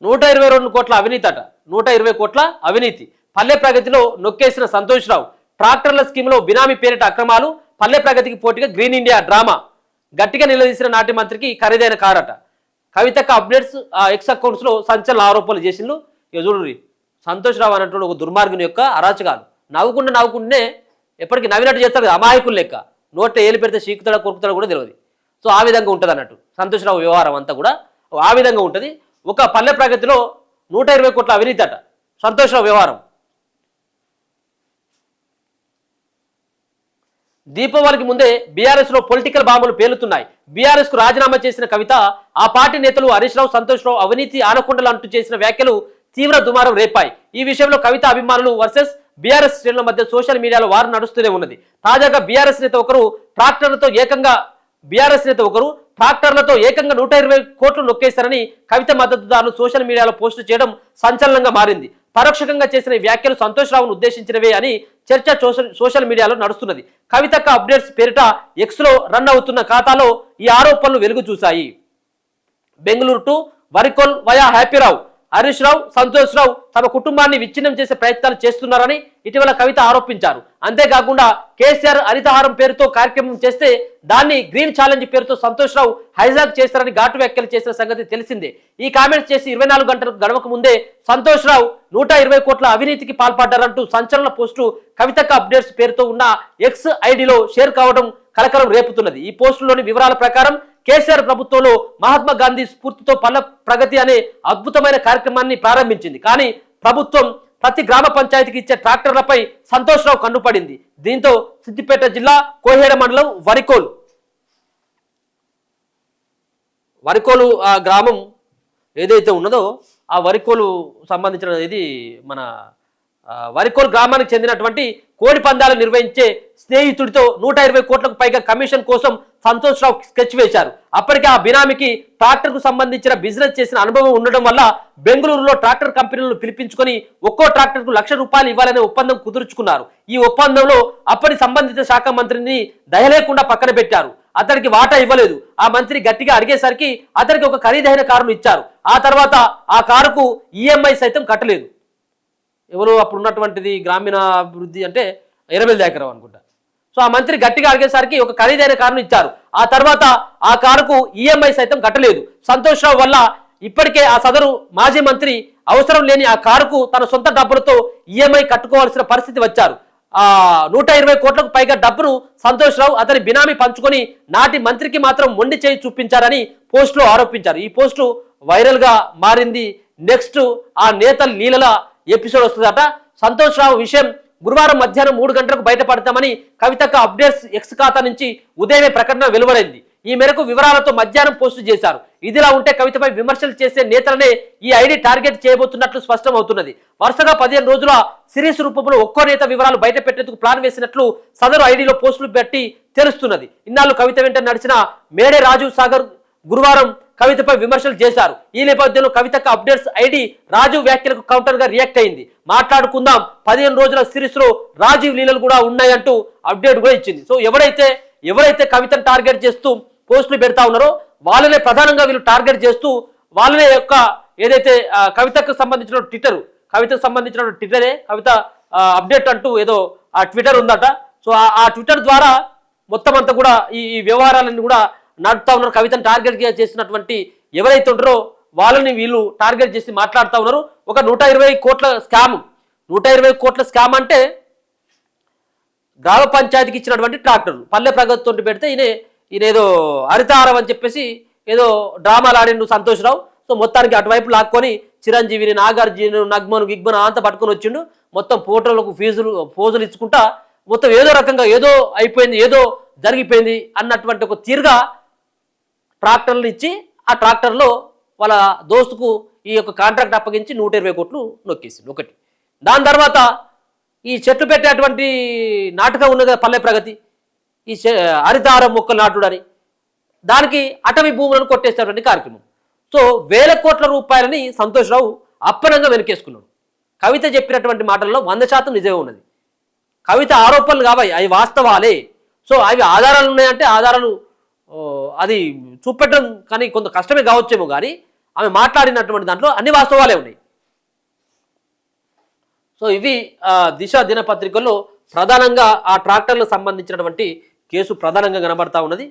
122 కోట్ల అవినీతి అట. 120 కోట్ల అవినీతి. పల్లె ప్రగతిలో నొక్కేసిన సంతోష్ రావు. ట్రాక్టర్ల స్కీమ్లో బినామీ పేరిట అక్రమాలు. పల్లె ప్రగతికి పోటీగా గ్రీన్ ఇండియా డ్రామా. గట్టిగా నిలదీసిన నాటి మంత్రికి ఖరీదైన కారట. కవితక్క అప్డేట్స్ ఎక్స్ అకౌంట్స్లో సంచలన ఆరోపణలు చేసిండు. ఇక చూడండి, సంతోష్ రావు అన్నటువంటి ఒక దుర్మార్గుని యొక్క అరాచకాలు. నవ్వుకుంటే ఎప్పటికీ నవ్వినట్టు చేస్తాడు, అమాయకులు లెక్క. నోట ఏలు పెడితే చీకుతాడా కొరుకుతాడా కూడా తెలియదు. సో ఆ విధంగా ఉంటుంది అన్నట్టు సంతోష్ రావు వ్యవహారం అంతా కూడా ఆ విధంగా ఉంటుంది. ఒక పల్లె ప్రగతిలో 120 కోట్ల అవినీతి అట సంతోష్ రావు వ్యవహారం. దీపావళికి ముందే బీఆర్ఎస్లో పొలిటికల్ బాంబులు పేలుతున్నాయి. బీఆర్ఎస్కు రాజీనామా చేసిన కవిత, ఆ పార్టీ నేతలు హరీష్ రావు, సంతోష్ రావు అవినీతి ఆనకొండలు అంటూ చేసిన వ్యాఖ్యలు తీవ్ర దుమారం రేపాయి. ఈ విషయంలో కవిత అభిమానులు వర్సెస్ బీఆర్ఎస్ శ్రేణుల మధ్య సోషల్ మీడియాలో వారు నడుస్తూనే ఉన్నది. తాజాగా బీఆర్ఎస్ నేత ఒకరు ట్రాక్టర్లతో ఏకంగా 120 కోట్లు నొక్కేశారని కవిత మద్దతుదారులు సోషల్ మీడియాలో పోస్టు చేయడం సంచలనంగా మారింది. పరోక్షంగా చేసిన వ్యాఖ్యలు సంతోష్ రావును ఉద్దేశించినవే అని చర్చ సోషల్ మీడియాలో నడుస్తున్నది. కవితక్క అప్డేట్స్ పేరిట ఎక్స్లో రన్ అవుతున్న ఖాతాలో ఈ ఆరోపణలు వెలుగు చూశాయి. బెంగళూరు టు వరికోల్ వయా హ్యాపీరావు, హరీష్ రావు, సంతోష్ రావు తమ కుటుంబాన్ని విచ్ఛిన్నం చేసే ప్రయత్నాలు చేస్తున్నారని ఇటీవల కవిత ఆరోపించారు. అంతేకాకుండా కేసీఆర్ హరితహారం పేరుతో కార్యక్రమం చేస్తే దాన్ని గ్రీన్ ఛాలెంజ్ పేరుతో సంతోష్ రావు హైజాక్ చేస్తారని ఘాటు వ్యాఖ్యలు చేసిన సంగతి తెలిసిందే. ఈ కామెంట్స్ చేసి 24 గంటలు గడవక ముందే సంతోష్ రావు 120 కోట్ల అవినీతికి పాల్పడ్డారంటూ సంచలన పోస్టు కవితక్క అప్డేట్స్ పేరుతో ఉన్న ఎక్స్ ఐడిలో షేర్ కావడం కలకలం రేపుతున్నది. ఈ పోస్టులోని వివరాల ప్రకారం కేసీఆర్ ప్రభుత్వంలో మహాత్మా గాంధీ స్ఫూర్తితో పల్లె ప్రగతి అనే అద్భుతమైన కార్యక్రమాన్ని ప్రారంభించింది. కానీ ప్రభుత్వం ప్రతి గ్రామ పంచాయతీకి ఇచ్చే ట్రాక్టర్లపై సంతోష్ రావు కన్నుపడింది. దీంతో సిద్దిపేట జిల్లా కోహేడ మండలం వరికోలు ఆ గ్రామం ఏదైతే ఉన్నదో ఆ వరికోలు సంబంధించిన ఇది మన వరికోలు గ్రామానికి చెందినటువంటి కోడి పందాలు నిర్వహించే స్నేహితుడితో 120 కోట్లకు పైగా కమిషన్ కోసం సంతోష్ రావు స్కెచ్ వేశారు. అప్పటికే ఆ బినామీకి ట్రాక్టర్కు సంబంధించిన బిజినెస్ చేసిన అనుభవం ఉండడం వల్ల బెంగళూరులో ట్రాక్టర్ కంపెనీలను పిలిపించుకొని ఒక్కో ట్రాక్టర్కు ₹1,00,000 ఇవ్వాలనే ఒప్పందం కుదుర్చుకున్నారు. ఈ ఒప్పందంలో అప్పటి సంబంధిత శాఖ మంత్రిని దయలేకుండా పక్కన పెట్టారు. అతడికి వాటా ఇవ్వలేదు. ఆ మంత్రి గట్టిగా అడిగేసరికి అతడికి ఒక ఖరీదైన కారును ఇచ్చారు. ఆ తర్వాత ఆ కారుకు ఈఎంఐ సైతం కట్టలేదు. ఎవరు అప్పుడు ఉన్నటువంటిది గ్రామీణ అభివృద్ధి అంటే ఎర్రబెల్లి దయాకర్ రావు అనుకుంటా. సో ఆ మంత్రి గట్టిగా అడిగేసరికి ఒక ఖరీదైన కారును ఇచ్చారు. ఆ తర్వాత ఆ కారుకు ఈఎంఐ సైతం కట్టలేదు. సంతోష్ రావు వల్ల ఇప్పటికే ఆ సదరు మాజీ మంత్రి అవసరం లేని ఆ కారుకు తన సొంత డబ్బులతో ఈఎంఐ కట్టుకోవాల్సిన పరిస్థితి వచ్చారు. 120 కోట్లకు పైగా డబ్బును సంతోష్ రావు అతని బినామీ పంచుకొని నాటి మంత్రికి మాత్రం మొండి చేయి చూపించారని పోస్టులో ఆరోపించారు. ఈ పోస్టు వైరల్ గా మారింది. నెక్స్ట్ ఆ నేతల లీలల ఎపిసోడ్ వస్తుందట. సంతోష్ రావు విషయం గురువారం మధ్యాహ్నం 3 గంటలకు బయటపడతామని కవితక్క అప్డేట్స్ ఎక్స్ ఖాతా నుంచి ఉదయమే ప్రకటన వెలువరైంది. ఈ మేరకు వివరాలతో మధ్యాహ్నం పోస్టు చేశారు. ఇదిలా ఉంటే కవితపై విమర్శలు చేసే నేతలనే ఈ ఐడి టార్గెట్ చేయబోతున్నట్లు స్పష్టం అవుతున్నది. వరుసగా 15 రోజుల సిరీస్ రూపంలో ఒక్కో నేత వివరాలు బయట పెట్టేందుకు ప్లాన్ వేసినట్లు సదరు ఐడిలో పోస్టులు పెట్టి తెలుస్తున్నది. ఇన్నాళ్ళు కవిత వెంట నడిచిన మేడే రాజీవ్ సాగర్ గురువారం కవితపై విమర్శలు చేశారు. ఈ నేపథ్యంలో కవితక్క అప్డేట్స్ ఐడి రాజీవ్ వ్యాఖ్యలకు కౌంటర్ గా రియాక్ట్ అయింది. మాట్లాడుకుందాం 15 రోజుల సిరీస్ లో రాజీవ్ లీలలు కూడా ఉన్నాయంటూ అప్డేట్ కూడా ఇచ్చింది. సో ఎవరైతే కవితను టార్గెట్ చేస్తూ పోస్టులు పెడతా ఉన్నారో వాళ్ళనే ప్రధానంగా వీళ్ళు టార్గెట్ చేస్తూ వాళ్ళనే యొక్క ఏదైతే కవితకు సంబంధించిన ట్విట్టరే కవిత అప్డేట్ అంటూ ఏదో ఆ ట్విట్టర్ ఉందట. సో ఆ ట్విట్టర్ ద్వారా మొత్తం అంతా కూడా ఈ వ్యవహారాలన్నీ కూడా నడుపుతా ఉన్నారు. కవితను టార్గెట్ చేసినటువంటి ఎవరైతే ఉంటారో వాళ్ళని వీళ్ళు టార్గెట్ చేసి మాట్లాడుతూ ఉన్నారు. ఒక 120 కోట్ల స్కామ్. 120 కోట్ల స్కామ్ అంటే గ్రామ పంచాయతీకి ఇచ్చినటువంటి ట్రాక్టర్లు పల్లె ప్రగతితో పెడితే ఈయన ఏదో హరితహారం అని చెప్పేసి ఏదో డ్రామాలు ఆడిండు సంతోష్ రావు. సో మొత్తానికి అటువైపు లాక్కొని చిరంజీవిని, నాగార్జున, నగ్మను గిగ్మను అంతా పట్టుకొని వచ్చిండు. మొత్తం ఫోటోలకు ఫోజులు ఇచ్చుకుంటా మొత్తం ఏదో రకంగా ఏదో అయిపోయింది, ఏదో జరిగిపోయింది అన్నటువంటి ఒక తీరుగా ట్రాక్టర్లు ఇచ్చి ఆ ట్రాక్టర్లో వాళ్ళ దోస్తుకు ఈ యొక్క కాంట్రాక్ట్ అప్పగించి 120 కోట్లు నొక్కేసింది ఒకటి. దాని తర్వాత ఈ చెట్లు పెట్టేటువంటి నాటకం ఉన్నది పల్లె ప్రగతి, ఈ హరితహారం మొక్కలు నాటుడని దానికి అటవీ భూములను కొట్టేసేటువంటి కార్యక్రమం. సో వేల కోట్ల రూపాయలని సంతోష్ రావు అప్పనంగా వెనకేసుకున్నాడు. కవిత చెప్పినటువంటి మాటల్లో 100% నిజమే ఉన్నది. కవిత ఆరోపణలు కావాలి, అవి వాస్తవాలే. సో అవి ఆధారాలు ఉన్నాయంటే ఆధారాలు అది చూపెట్టడం కానీ కొంత కష్టమే కావచ్చేమో, కానీ ఆమె మాట్లాడినటువంటి దాంట్లో అన్ని వాస్తవాలే ఉన్నాయి. సో ఇవి దిశ దినపత్రికల్లో ప్రధానంగా ఆ ట్రాక్టర్లకు సంబంధించినటువంటి కేసు ప్రధానంగా కనబడతా ఉన్నది.